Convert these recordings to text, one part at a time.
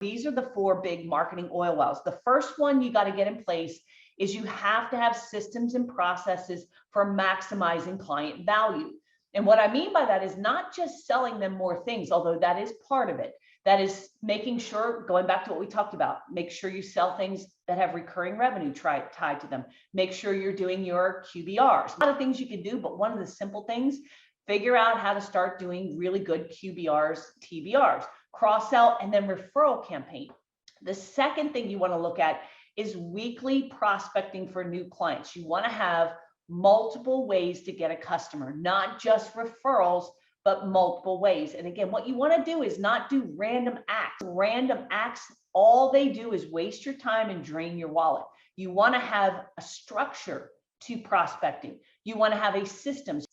These are the four big marketing oil wells. The first one you got to get in place is you have to have systems and processes for maximizing client value. And what I mean by that is not just selling them more things, although that is part of it. That is making sure, going back to what we talked about, make sure you sell things that have recurring revenue tied to them. Make sure you're doing your QBRs. A lot of things you can do, but one of the simple things, figure out how to start doing really good QBRs, TBRs, cross-sell, and then referral campaign. The second thing you want to look at is weekly prospecting for new clients. You want to have multiple ways to get a customer, not just referrals, but multiple ways. And again, what you want to do is not do random acts. Random acts, all they do is waste your time and drain your wallet. You want to have a structure to prospecting. You want to have a systems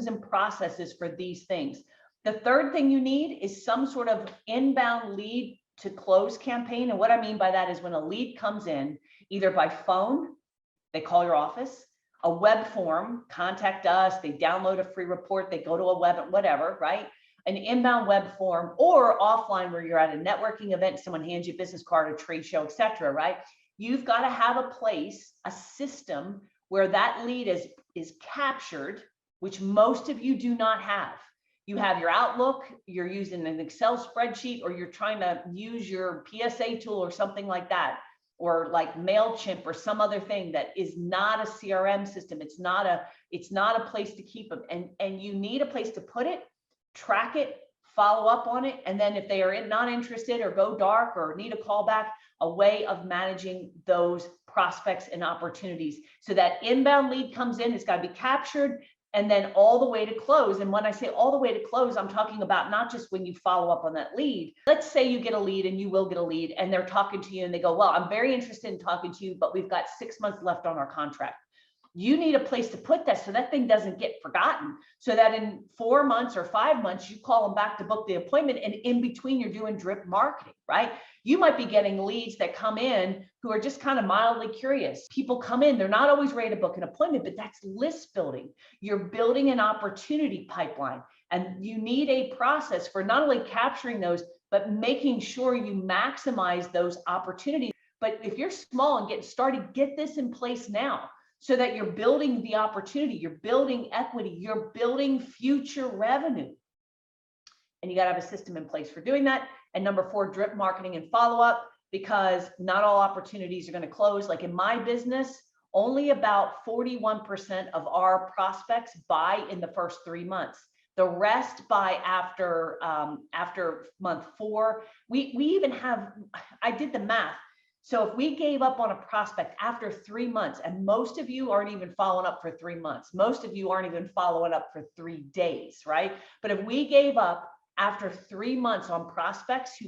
and processes for these things. The third thing you need is some sort of inbound lead to close campaign. And what I mean by that is when a lead comes in, either by phone, they call your office, a web form, contact us, they download a free report, they go to a web, whatever, right? An inbound web form, or offline where you're at a networking event, someone hands you a business card, a trade show, etc. Right? You've got to have a place, a system where that lead is captured, which most of you do not have. You have your Outlook, you're using an Excel spreadsheet, or you're trying to use your PSA tool or something like that, or like MailChimp or some other thing that is not a CRM system. It's not a place to keep them. And you need a place to put it, track it, follow up on it. And then if they are not interested or go dark or need a callback, a way of managing those prospects and opportunities. So that inbound lead comes in, it's got to be captured, and then all the way to close. And when I say all the way to close, I'm talking about not just when you follow up on that lead. Let's say you get a lead, and you will get a lead, and they're talking to you and they go, well, I'm very interested in talking to you, but we've got 6 months left on our contract. You need a place to put that so that thing doesn't get forgotten, so that in 4 months or 5 months, you call them back to book the appointment, and in between you're doing drip marketing, right? You might be getting leads that come in who are just kind of mildly curious. People come in, they're not always ready to book an appointment, but that's list building. You're building an opportunity pipeline, and you need a process for not only capturing those, but making sure you maximize those opportunities. But if you're small and getting started, get this in place now, so that you're building the opportunity, you're building equity, you're building future revenue. And you got to have a system in place for doing that. And number 4, drip marketing and follow-up, because not all opportunities are going to close. Like in my business, only about 41% of our prospects buy in the first 3 months. The rest buy after month 4. We even have, I did the math. So if we gave up on a prospect after 3 months, and most of you aren't even following up for 3 months, most of you aren't even following up for 3 days, right? But if we gave up after 3 months on prospects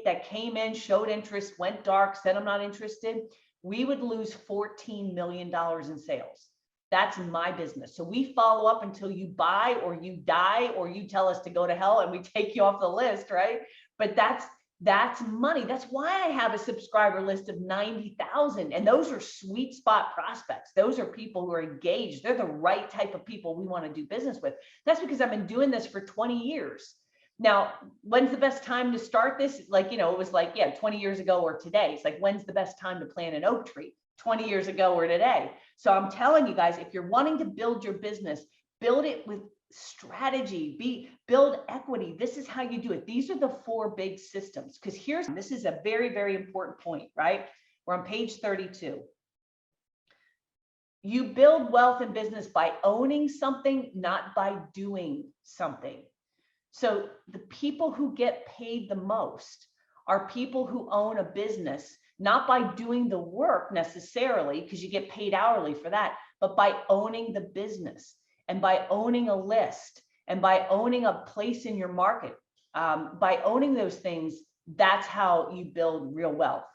that came in, showed interest, went dark, said I'm not interested, we would lose $14 million in sales. That's my business. So we follow up until you buy or you die or you tell us to go to hell and we take you off the list, right? But that's money. That's why I have a subscriber list of 90,000. And those are sweet spot prospects. Those are people who are engaged. They're the right type of people we want to do business with. That's because I've been doing this for 20 years. Now, when's the best time to start this? Like, it was like, 20 years ago or today. It's like, when's the best time to plant an oak tree? 20 years ago or today. So I'm telling you guys, if you're wanting to build your business, build it with strategy, build equity. This is how you do it. These are the 4 big systems. Because this is a very, very important point, right? We're on page 32. You build wealth in business by owning something, not by doing something. So the people who get paid the most are people who own a business, not by doing the work necessarily, because you get paid hourly for that, but by owning the business, and by owning a list, and by owning a place in your market. By owning those things, that's how you build real wealth.